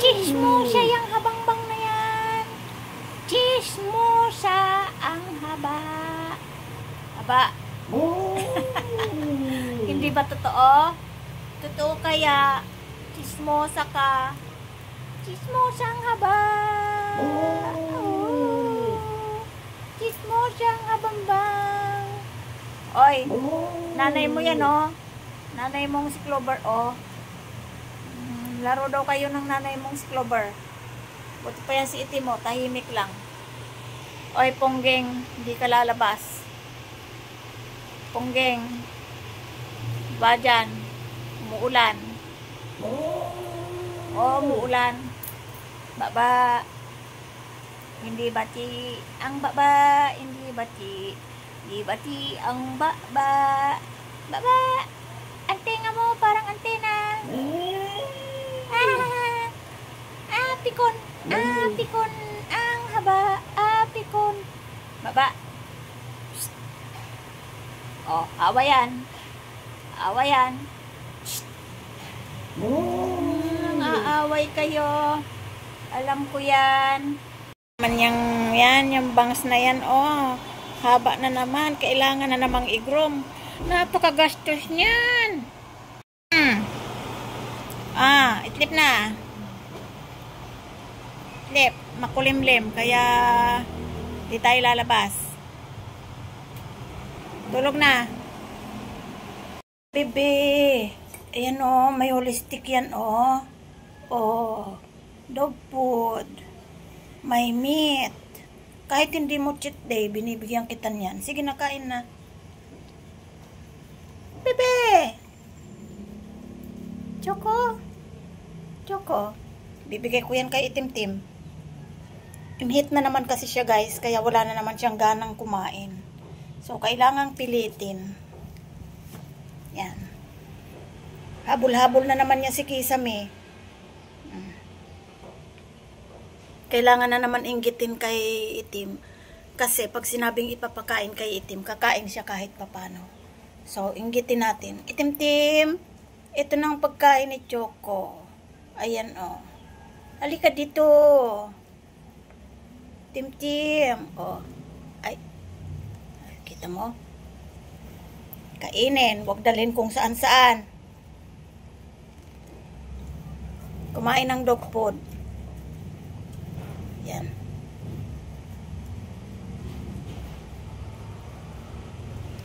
Chismosa yung habang-bang na yan. Chismosa ang haba. Haba. Hindi ba totoo? Totoo kaya? Chismosa ka. Chismosa ang haba. Chismosa ang habang-bang. Oy, nanay mo yan, oh. Nanay mong si Clover, oh. Laro daw kayo ng nanay mong si Clover. Buti pa yan si Itim mo, tahimik lang. Oy, Ponggeng, hindi ka lalabas. Ponggeng, ba dyan? Umuulan. Oh, umuulan. Baba. Hindi bati ang baba. Hindi bati. Hindi bati ang baba. Baba. Ang tenga mo parang antena. Apikon. Apikon. Ang haba. Apikon. Baba. Shh. Oh, awayan. Awayan. Nang-aaway kayo. Alam ko yan. Yung bangs na yan, oh. Haba na naman. Kailangan na namang i-groom. Napakagastos niyan. Itlip na. Itlip. Makulimlim. Kaya di tayo lalabas. Tulog na. Bebe. Ayan, oh. May holistic yan, oh. Oh. Dog food. May meat. Kahit hindi mo cheat day, binibigyan kita niyan. Sige, nakain na. Bebe! Choco? Choco? Bibigay ko yan kay Itim-Tim. Imhit na naman kasi siya, guys. Kaya wala na naman siyang ganang kumain. So, kailangang pilitin. Yan. Habol-habol na naman niya si Kisame. Kailangan na naman inggitin kay Itim. Kasi pag sinabing ipapakain kay Itim, kakain siya kahit papano. So, inggitin natin. Itim-Tim, ito na ang pagkain ni Choco. Ayan, oh. Halika dito. Tim-Tim. Oh. Ay. Kita mo? Kainin. Huwag dalhin kung saan-saan. Kumain ng dog food. Yan.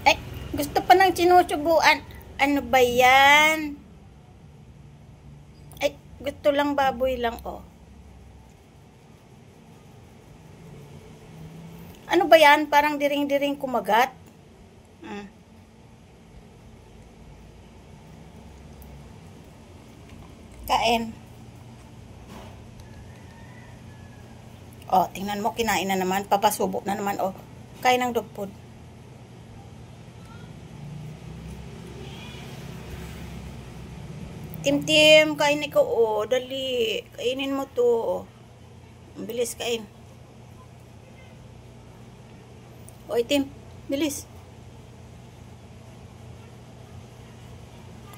Ay, gusto pa ng sinusubuan. Ano ba yan? Ay, gusto lang baboy lang, oh. Ano ba yan? Parang diring-diring kumagat. Kain. Oh, tingnan mo, kinain na naman. Papasubo na naman, oh. Kain ng dog food. Tim-Tim, kain ikaw, oh. Dali. Kainin mo to, oh. Bilis, kain. Oh, Tim. Bilis.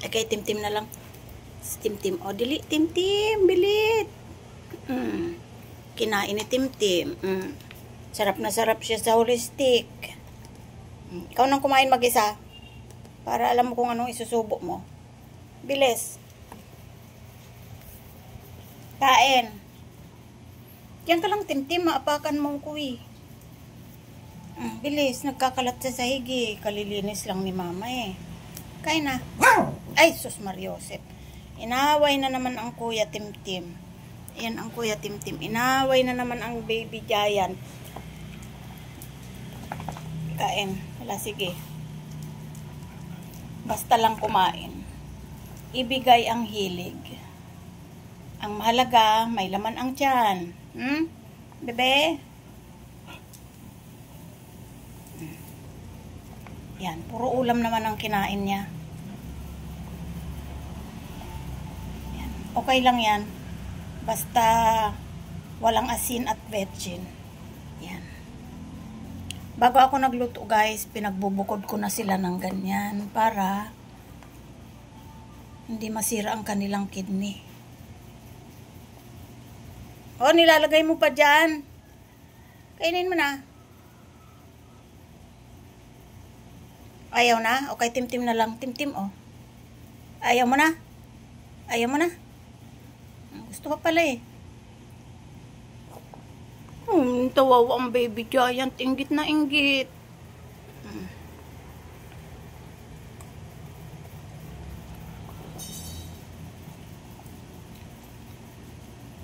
Okay, Tim-Tim na lang. Tim-Tim. Oh, dili. Tim-Tim, bilit. Kinain ni Tim-Tim. Sarap na sarap siya sa holistic. Ikaw nang kumain mag-isa. Para alam mo kung anong isusubo mo. Bilis. Kain. Yan ka lang, Tim-Tim. Maapakan mo ko eh. Bilis. Nagkakalat sa sahigi. Kalilinis lang ni mama eh. Kain na. Ay, sus Mariosep. Inaway na naman ang kuya Tim-Tim. Ayan ang kuya Tim-Tim. Inaway na naman ang baby giant. Kain. Wala, sige. Basta lang kumain. Ibigay ang hilig. Ang mahalaga, may laman ang tiyan. Bebe? Yan. Puro ulam naman ang kinain niya. Yan. Okay lang yan. Basta walang asin at vetchin. Yan. Bago ako nagluto, guys, pinagbubukod ko na sila ng ganyan para hindi masira ang kanilang kidney. Oh, nilalagay mo pa dyan. Kainin mo na. Ayaw na? Okay, timtim na lang. Timtim, oh. Ayaw mo na? Ayaw mo na? Gusto pa pala eh. Tawawa ang baby giant. Inggit na inggit.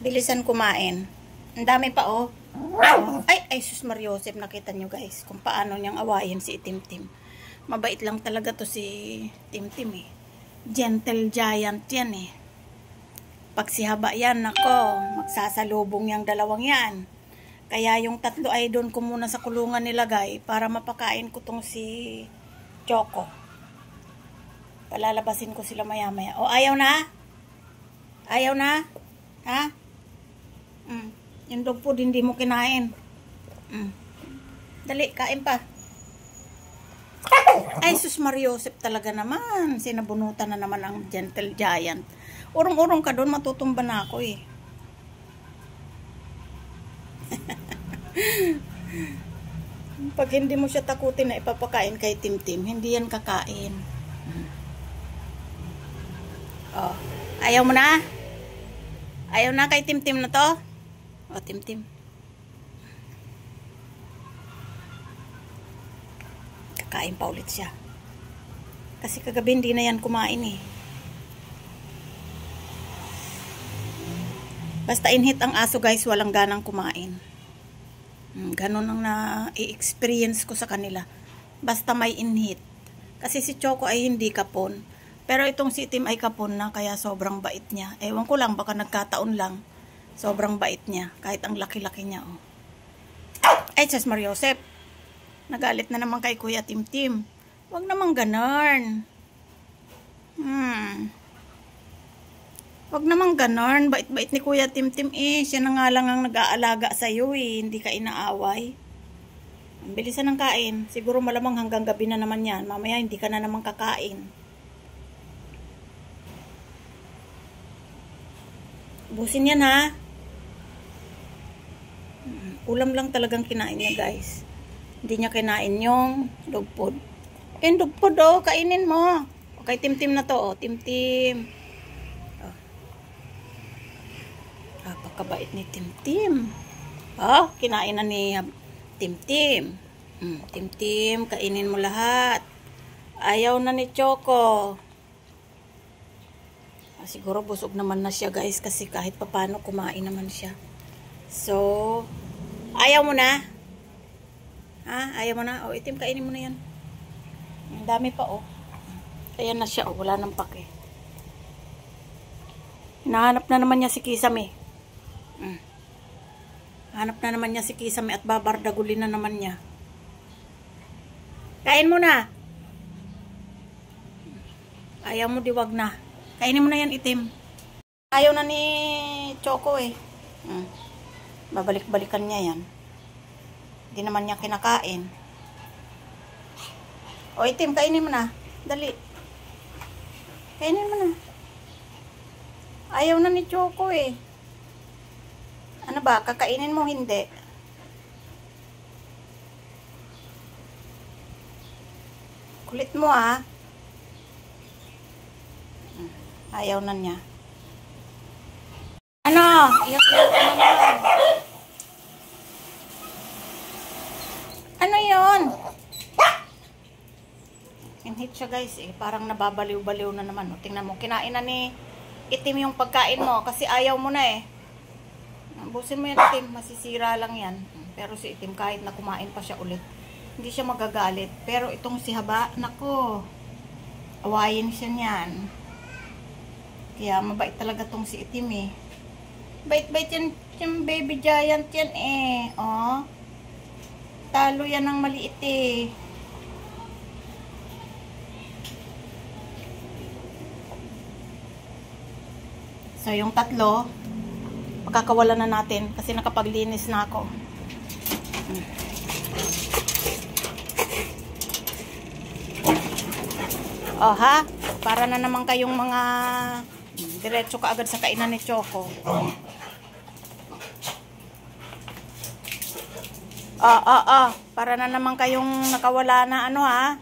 Bilisan kumain. Ang dami pa, oh. Ay, sus Mariosep. Nakita nyo guys kung paano niyang awayin si Timtim. Mabait lang talaga to si Timtim eh. Gentle giant yan eh. Pag si Haba yan, nako, magsasalubong yung dalawang yan. Kaya yung tatlo ay doon ko muna sa kulungan nilagay para mapakain ko tong si Choco. Palalabasin ko sila maya maya. O, ayaw na? Ayaw na? Ha? Yung dog food hindi mo kinain. Dali, kain pa. Ay, sus Mariosep talaga naman. Sinabunutan na naman ang gentle giant. Urong-urong ka doon, matutumba na ako eh. Pag hindi mo siya takutin na ipapakain kay Timtim, hindi yan kakain. Oh, ayaw mo na? Ayaw na kay Timtim na to? Oh, Timtim. Kakain pa ulit siya. Kasi kagabi hindi na yan kumain eh. Basta inhit ang aso guys, walang ganang kumain. Ganon ang na-experience ko sa kanila. Basta may inhit. Kasi si Choco ay hindi kapon. Pero itong si Tim ay kapon na, kaya sobrang bait niya. Ewan ko lang, baka nagkataon lang. Sobrang bait niya, kahit ang laki-laki niya. Oh. Ay, Jas Mariosep. Nagalit na naman kay Kuya Timtim. Huwag namang ganon. Huwag namang ganon. Bait-bait ni Kuya Timtim eh. Siya na nga lang ang nag-aalaga sa'yo eh. Hindi ka inaaway. Ang bilisan ng kain. Siguro malamang hanggang gabi na naman yan. Mamaya hindi ka na naman kakain. Busin yan ha. Ulam lang talagang kinain niya guys. Hindi niya kinain yung dog food. Yung dog food oh, kainin mo. Okay, Timtim na to oh. Timtim. Napakabait ni Timtim. Oh, kinain na ni Timtim. Timtim, kainin mo lahat. Ayaw na ni Choco. Siguro busog naman na siya guys kasi kahit papano kumain naman siya. So, ayaw mo na? Ha? Ayaw mo na? O, Itim, kainin mo na yan. Ang dami pa oh. Ayan na siya oh, wala nang pake. Hinahanap na naman niya si Kisame. Hanap na naman niya si Kisame at babardagulin na naman niya. Kain mo na. Ayaw mo, diwag na. Kainin mo na yan, Itim. Ayaw na ni Choco eh. Babalik-balikan niya yan. Hindi naman niya kinakain. O, Itim, kainin mo na. Dali. Kainin mo na. Ayaw na ni Choco eh. Ano ba? Kakainin mo hindi? Kulit mo ah. Ayaw na niya. Ano? Iyak-iyak ka naman. Ano yun? Inhit siya guys eh. Parang nababaliw-baliw na naman. O, tingnan mo. Kinain na ni Itim yung pagkain mo. Kasi ayaw mo na eh. Busin mo yan, Itim. Masisira lang yan. Pero si Itim kahit na kumain pa siya ulit, hindi siya magagalit. Pero itong si Haba, nako. Awayin siya niyan. Kaya mabait talaga tong si Itim eh. Bait-bait yan, yung baby giant yan eh. Oh. Talo yan ng maliit eh. So yung tatlo, pagkakawalan na natin kasi nakapaglinis na ako. Oh ha? Para na naman kayong mga diretso ka agad sa kainan ni Choco. Para na naman kayong nakawala na ano ha.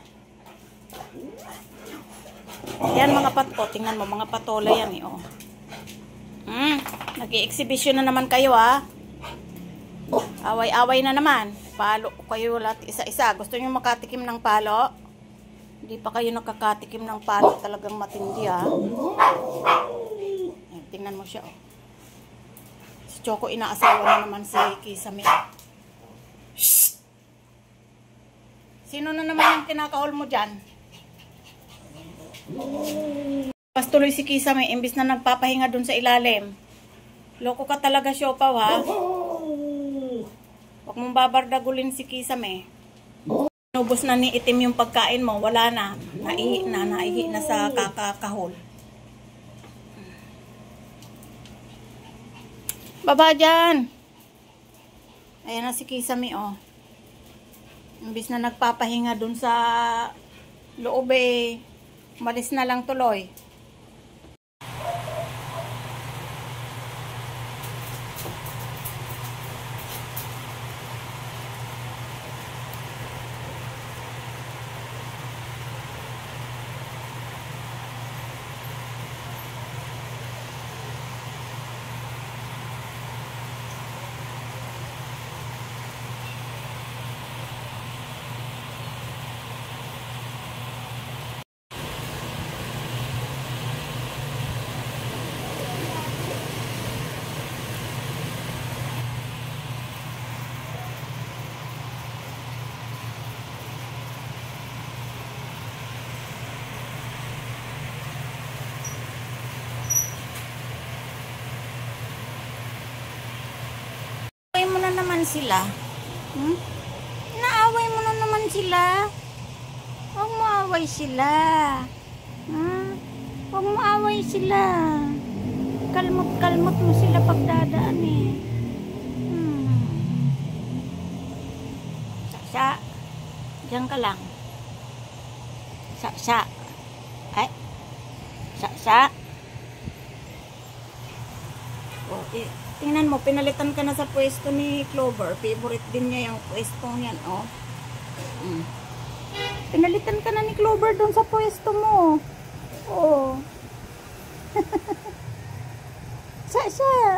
Yan mga tingnan mo, mga patola yan eh, oh. Nag-i-exhibition na naman kayo ha. Away-away na naman. Palo kayo lahat isa-isa. Gusto niyo makatikim ng palo? Hindi pa kayo nakakatikim ng palo. Talagang matindi ha. Ayan, tingnan mo siya oh. Si Choco inaasawa na naman si Kisame. Shhh! Sino na naman yung kinakahol mo dyan? Pas tuloy si Kisame, imbis na nagpapahinga dun sa ilalim. Loko ka talaga, Siopaw, ha? Huwag mong babardagulin si Kisame. Nubos na ni itim yung pagkain mo, wala na. Naihi na sa kakahol. Baba dyan! Ayan na si Kisame, oh. Imbis na nagpapahinga dun sa loob, eh. Umalis na lang tuloy. Naman sila. Naaway mo na naman sila. Huwag mo away sila. Huwag mo away sila. Kalmot mo sila pagdadaan eh. Sa. Diyan ka lang. Sa. Ay. Sa. Okay. Tingnan mo, pinalitan ka na sa pwesto ni Clover. Favorite din niya yung pwestong yan, oh. Pinalitan ka na ni Clover doon sa pwesto mo. Oh. Sa.